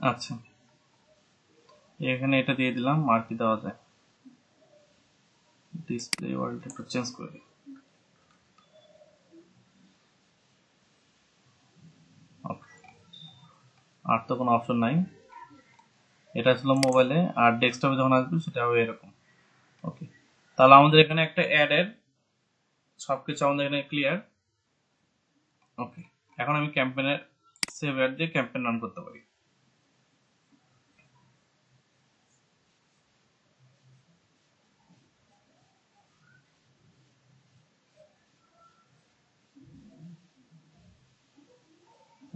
আচ্ছা, এখানে এটা দিয়ে দিলাম, আর কি দেওয়া যায়, ডিসপ্লে ওয়ার্ল্ড একটু চেঞ্জ করে দিই। আর তো কোনো অপশন নাই, এটা ছিল মোবাইলে, আর ডেস্কটপে যখন আসবে সেটা হবে এরকম। ওকে, তাহলে আমাদের এখানে একটা অ্যাড এর সবকিছু আমাদের এখানে ক্লিয়ার। ওকে, এখন আমি ক্যাম্পেইনের সেভ অ্যাড দিয়ে ক্যাম্পেইন রান করতে পারি।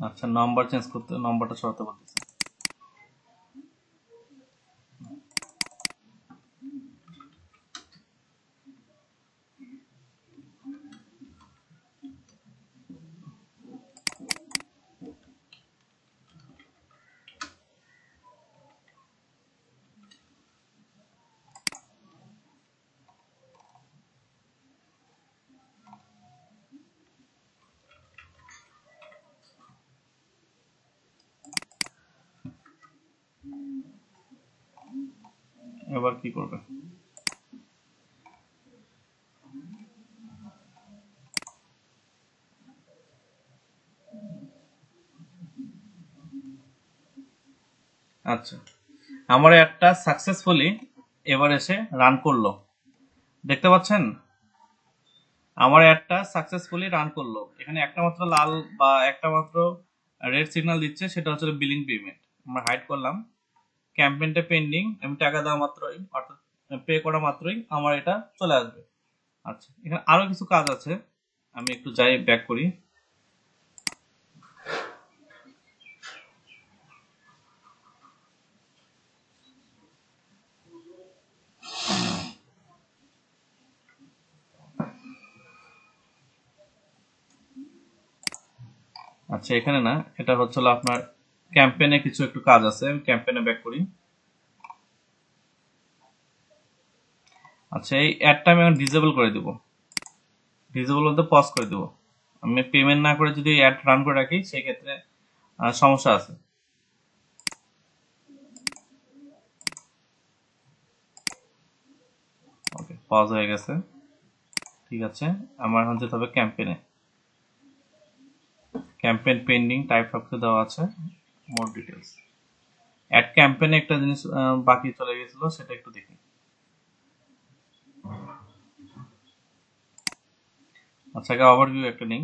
আচ্ছা, নাম্বার চেঞ্জ করতে, নাম্বারটা সরাতে বলতেছে। এবার কি করবে? আচ্ছা, আমার একটা সাকসেসফুলি এবার এসে রান করলো, দেখতে পাচ্ছেন? আমার একটা সাকসেসফুলি রান করলো, এখানে একটা মাত্র লাল বা একটা মাত্র রেড সিগন্যাল দিচ্ছে, সেটা হচ্ছে বিলিং পেমেন্ট। আমরা হাইড করলাম, ক্যাম্পেইনটা পেন্ডিং, আমি টাকা দেওয়া মাত্রই অর্থাৎ পে করা মাত্রই আমার এটা চলে আসবে। আচ্ছা, এখানে আরো কিছু কাজ আছে, আমি একটু যাই, ব্যাক করি। আচ্ছা, এখানে না, এটা হচ্ছে আপনার ক্যাম্পেইনে কিছু একটু কাজ আছে, আমি ক্যাম্পেইনে ব্যাক করি। আচ্ছা, এই অ্যাডটা আমি এখন ডিসেবল করে দেব, ডিসেবল বলতে পজ করে দেব। আমি পেমেন্ট না করে যদি অ্যাড রান করে রাখি সেক্ষেত্রে সমস্যা আছে। ওকে, পজ হয়ে গেছে, ঠিক আছে। আমার এখন যেতে হবে ক্যাম্পেইনে, ক্যাম্পেইন পেন্ডিং, টাইপ সবকিছু দেওয়া আছে, মোর ডিটেলস। অ্যাড ক্যাম্পেইনে একটা জিনিস বাকি চলে গেছিল, সেটা একটু দেখি। আচ্ছা, আগে ওভারভিউ একটা নেই।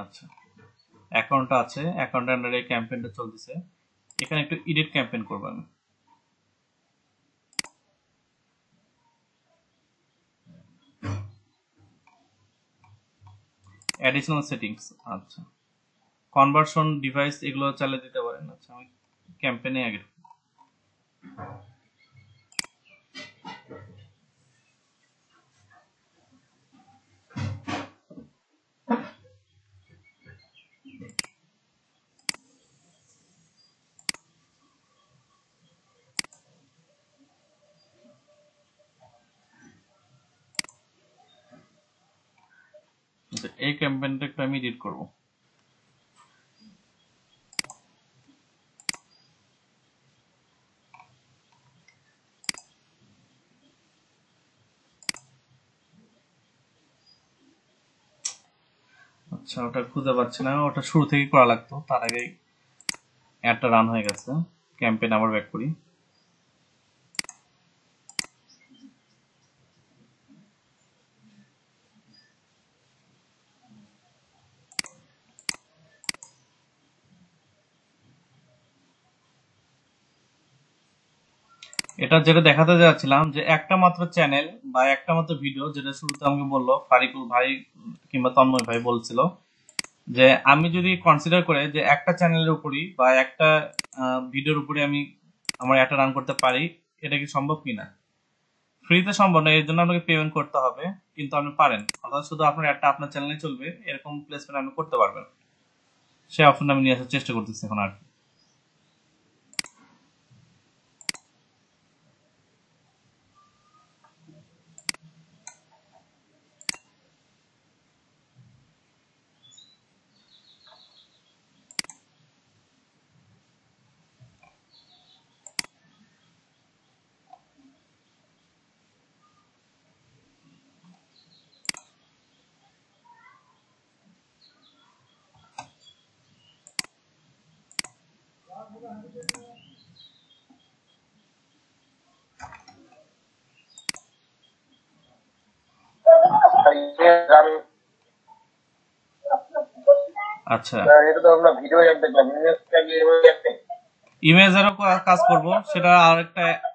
আচ্ছা, অ্যাকাউন্টটা আছে, অ্যাকাউন্টের আন্ডারে ক্যাম্পেইনটা চলতেছে, এখানে একটু এডিট ক্যাম্পেইন করবো আমি, অ্যাডিশনাল সেটিংস। আচ্ছা, কনভার্সন ডিভাইস এগুলো চালিয়ে দিতে পারেন। আচ্ছা, আমি ক্যাম্পেইনে আগে, এই ক্যাম্পেইনটা একটু আমি এডিট করবো। আচ্ছা, ওটা খুঁজে পাচ্ছি না, ওটা শুরু থেকে করা লাগতো, তার আগেই অ্যাডটা রান হয়ে গেছে। ক্যাম্পেইন আবার ব্যাক করি। এটা যেটা দেখাতে যাচ্ছিলাম, যে একটা মাত্র চ্যানেল বা একটা মাত্র ভিডিও, যেটা শুরুতে আমাকে বললো ফারিকুল ভাই কিংবা তন্ময় ভাই বলছিল, যে আমি যদি কনসিডার করে যে একটা চ্যানেলের উপরই বা একটা ভিডিওর উপরে আমি আমার একটা রান করতে পারি, এটা কি সম্ভব কিনা? ফ্রিতে সম্ভব না, এর জন্য আপনাকে পেমেন্ট করতে হবে, কিন্তু আপনি পারেন, অর্থাৎ শুধু আপনার একটা আপনার চ্যানেলে চলবে এরকম প্লেসমেন্ট আপনি করতে পারবেন। সেই অপশনটা আমি নিয়ে আসার চেষ্টা করতেছি এখন আর কি। আর image আমি আচ্ছা, এটা তো আমরা ভিডিও অ্যাড দেখলাম, ইমেজ অ্যাড নেই। ইমেজেরও কাজ করব, সেটা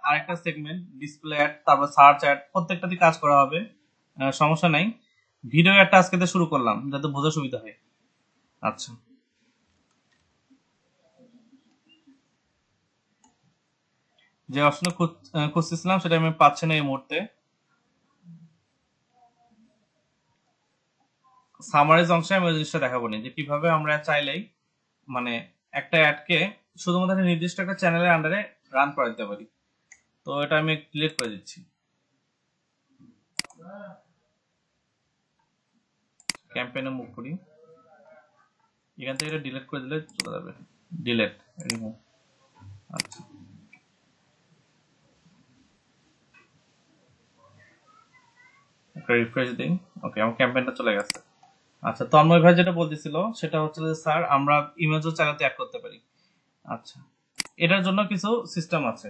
আরেকটা সেগমেন্ট, ডিসপ্লে অ্যাড, তারপর সার্চ অ্যাড, প্রত্যেকটাতে কাজ করা হবে, সমস্যা নাই। ভিডিও অ্যাডটা আজকে থেকে শুরু করলাম যাতে বোঝা সুবিধা হয়। আচ্ছা, যে অপশন খুঁজতেছিলাম সেটা আমি পাচ্ছি না এই মুহূর্তে। সামারাইজ অংশে আমি ওই জিনিসটা দেখাবো না, যে কিভাবে আমরা চাইলেই মানে একটা অ্যাডকে শুধুমাত্র একটা নির্দিষ্ট একটা চ্যানেলের আন্ডারে রান করা দিতে পারি। তো এটা আমি ডিলিট করে দিচ্ছি, ক্যাম্পেইনে মুভ করি, এখান থেকে এটা ডিলিট করে দিলে চলে যাবে। Delete, remove. আচ্ছা, একটা রিফ্রেশ দিই। ওকে, আমার ক্যাম্পেইনটা চলে গেছে। আচ্ছা, তন্ময় ভাই যেটা বলতেছিল সেটা হচ্ছে যে স্যার আমরা ইমেজও চাইলে অ্যাড করতে পারি। আচ্ছা, এটার জন্য কিছু সিস্টেম আছে।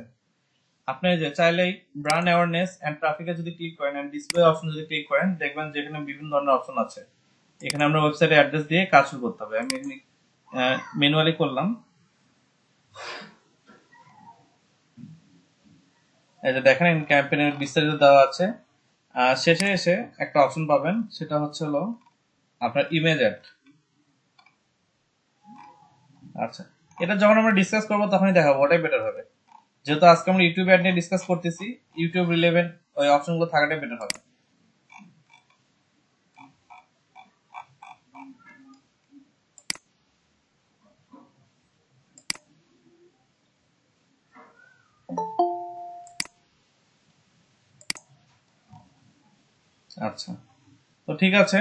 আপনি যে চাইলেই ব্র্যান্ড অ্যাওয়ারনেস এন্ড ট্রাফিকে যদি ক্লিক করেন এন্ড ডিসপ্লে অপশন যদি ক্লিক করেন, দেখবেন যে এখানে বিভিন্ন ধরনের অপশন আছে। এখানে আমরা ওয়েবসাইটে অ্যাড্রেস দিয়ে কাজ শুরু করতে হবে। আমি এখানে ম্যানুয়ালি করলাম। এই যে দেখেন ক্যাম্পেইনের বিস্তারিত দেওয়া আছে। শেষে এসে একটা অপশন পাবেন, সেটা হচ্ছে হলো আপনার ইমেজ অ্যাড। আচ্ছা, এটা যখন আমরা ডিসকাস করবো তখনই দেখাবো, ওটাই বেটার হবে। যেহেতু আজকে আমরা ইউটিউব অ্যাড নিয়ে ডিসকাস করতেছি, ইউটিউব রিলেভেন্ট ওই অপশনগুলো থাকাটাই বেটার হবে। আচ্ছা, তো ঠিক আছে।